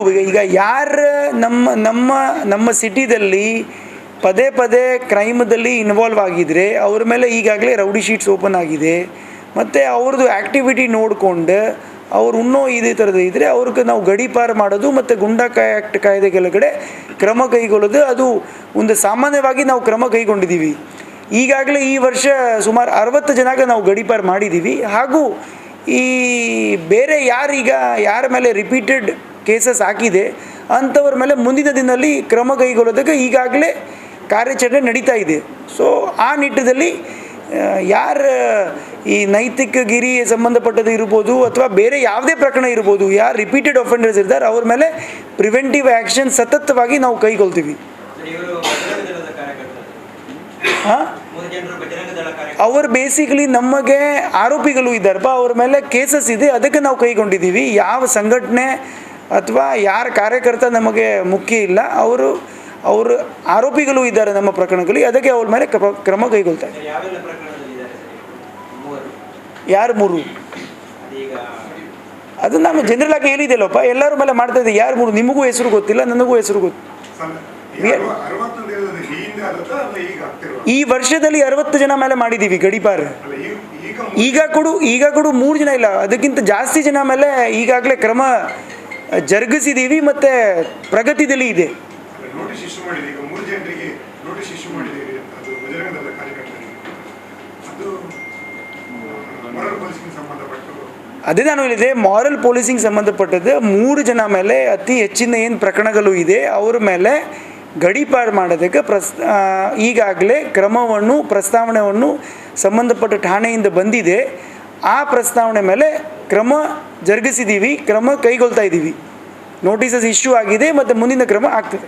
ಈಗ ಯಾರು ನಮ್ಮ ಸಿಟಿದಲ್ಲಿ ಪದೇ ಪದೇ ಕ್ರೈಮದಲ್ಲಿ ಇನ್ವಾಲ್ವ್ ಆಗಿದ್ರೆ ಅವ್ರ ಮೇಲೆ ಈಗಾಗಲೇ ರೌಡಿ ಶೀಟ್ಸ್ ಓಪನ್ ಆಗಿದೆ. ಮತ್ತು ಅವ್ರದ್ದು ಆ್ಯಕ್ಟಿವಿಟಿ ನೋಡಿಕೊಂಡು ಅವ್ರು ಇನ್ನೂ ಇದೇ ಥರದ್ದು ಇದ್ದರೆ ಅವ್ರಿಗೆ ನಾವು ಗಡೀಪಾರು ಮಾಡೋದು ಮತ್ತು ಗುಂಡಾ ಆ್ಯಕ್ಟ್ ಕಾಯ್ದೆ ಕೆಳಗಡೆ ಕ್ರಮ ಕೈಗೊಳ್ಳೋದು ಅದು ಒಂದು ಸಾಮಾನ್ಯವಾಗಿ ನಾವು ಕ್ರಮ ಕೈಗೊಂಡಿದ್ದೀವಿ. ಈಗಾಗಲೇ ಈ ವರ್ಷ ಸುಮಾರು 60 ಜನಕ್ಕೆ ನಾವು ಗಡೀಪಾರು ಮಾಡಿದ್ದೀವಿ. ಹಾಗೂ ಈ ಬೇರೆ ಯಾರ ಮೇಲೆ ರಿಪೀಟೆಡ್ ಕೇಸಸ್ ಹಾಕಿದೆ ಅಂಥವ್ರ ಮೇಲೆ ಮುಂದಿನ ದಿನದಲ್ಲಿ ಕ್ರಮ ಕೈಗೊಳ್ಳೋದಕ್ಕೆ ಈಗಾಗಲೇ ಕಾರ್ಯಾಚರಣೆ ನಡೀತಾ ಇದೆ. ಸೊ ಆ ನಿಟ್ಟಿನಲ್ಲಿ ಯಾರು ಈ ನೈತಿಕ ಗಿರಿ ಸಂಬಂಧಪಟ್ಟದ್ದು ಇರ್ಬೋದು ಅಥವಾ ಬೇರೆ ಯಾವುದೇ ಪ್ರಕರಣ ಇರ್ಬೋದು, ಯಾರು ರಿಪೀಟೆಡ್ ಅಫೆಂಡರ್ಸ್ ಇರ್ತಾರೆ ಅವ್ರ ಮೇಲೆ ಪ್ರಿವೆಂಟಿವ್ ಆ್ಯಕ್ಷನ್ ಸತತವಾಗಿ ನಾವು ಕೈಗೊಳ್ತೀವಿ. ಹಾಂ, ಅವರು ಬೇಸಿಕಲಿ ನಮಗೆ ಆರೋಪಿಗಳು ಇದ್ದಾರಪ್ಪ, ಅವ್ರ ಮೇಲೆ ಕೇಸಸ್ ಇದೆ, ಅದಕ್ಕೆ ನಾವು ಕೈಗೊಂಡಿದ್ದೀವಿ. ಯಾವ ಸಂಘಟನೆ ಅಥವಾ ಯಾರ ಕಾರ್ಯಕರ್ತ ನಮಗೆ ಮುಖ್ಯ ಇಲ್ಲ, ಅವರು ಆರೋಪಿಗಳು ಇದ್ದಾರೆ ನಮ್ಮ ಪ್ರಕರಣಗಳಲ್ಲಿ, ಅದಕ್ಕೆ ಅವ್ರ ಮೇಲೆ ಕ್ರಮ ಕೈಗೊಳ್ತಾರೆ. ಯಾರು 3 ಅದು ನಾನು ಜನರಲ್ ಆಗಿ ಹೇಳಿದೆಲ್ಲಪ್ಪ, ಎಲ್ಲರ ಮೇಲೆ ಮಾಡ್ತಾ ಇದ್ದೆ. ಯಾರು 3 ನಿಮಗೂ ಹೆಸರು ಗೊತ್ತಿಲ್ಲ, ನನಗೂ ಹೆಸರು ಗೊತ್ತು. ಈ ವರ್ಷದಲ್ಲಿ 60 ಜನ ಮೇಲೆ ಮಾಡಿದ್ದೀವಿ ಗಡೀಪಾರು. ಈಗ ಕೂಡ 3 ಜನ ಇಲ್ಲ, ಅದಕ್ಕಿಂತ ಜಾಸ್ತಿ ಜನ ಮೇಲೆ ಈಗಾಗಲೇ ಕ್ರಮ ಜರುಗಿಸಿದ್ದೀವಿ ಮತ್ತು ಪ್ರಗತಿಯಲ್ಲಿ ಇದೆ. ಅದೇ ನಾನು ಹೇಳಿದೆ, ಮಾರಲ್ ಪೊಲೀಸಿಂಗ್ ಸಂಬಂಧಪಟ್ಟದ್ದು 3 ಜನ ಮೇಲೆ ಅತಿ ಹೆಚ್ಚಿನ ಏನು ಪ್ರಕರಣಗಳು ಇದೆ ಅವ್ರ ಮೇಲೆ ಗಡೀಪಾರು ಮಾಡೋದಕ್ಕೆ ಈಗಾಗಲೇ ಪ್ರಸ್ತಾವನೆಯನ್ನು ಸಂಬಂಧಪಟ್ಟ ಠಾಣೆಯಿಂದ ಬಂದಿದೆ. ಆ ಪ್ರಸ್ತಾವನೆ ಮೇಲೆ ಕ್ರಮ ಜರುಗಿಸಿದ್ದೀವಿ, ಕ್ರಮ ಕೈಗೊಳ್ತಾ ಇದ್ದೀವಿ. ನೋಟಿಸಸ್ ಇಶ್ಯೂ ಆಗಿದೆ ಮತ್ತು ಮುಂದಿನ ಕ್ರಮ ಆಗ್ತದೆ.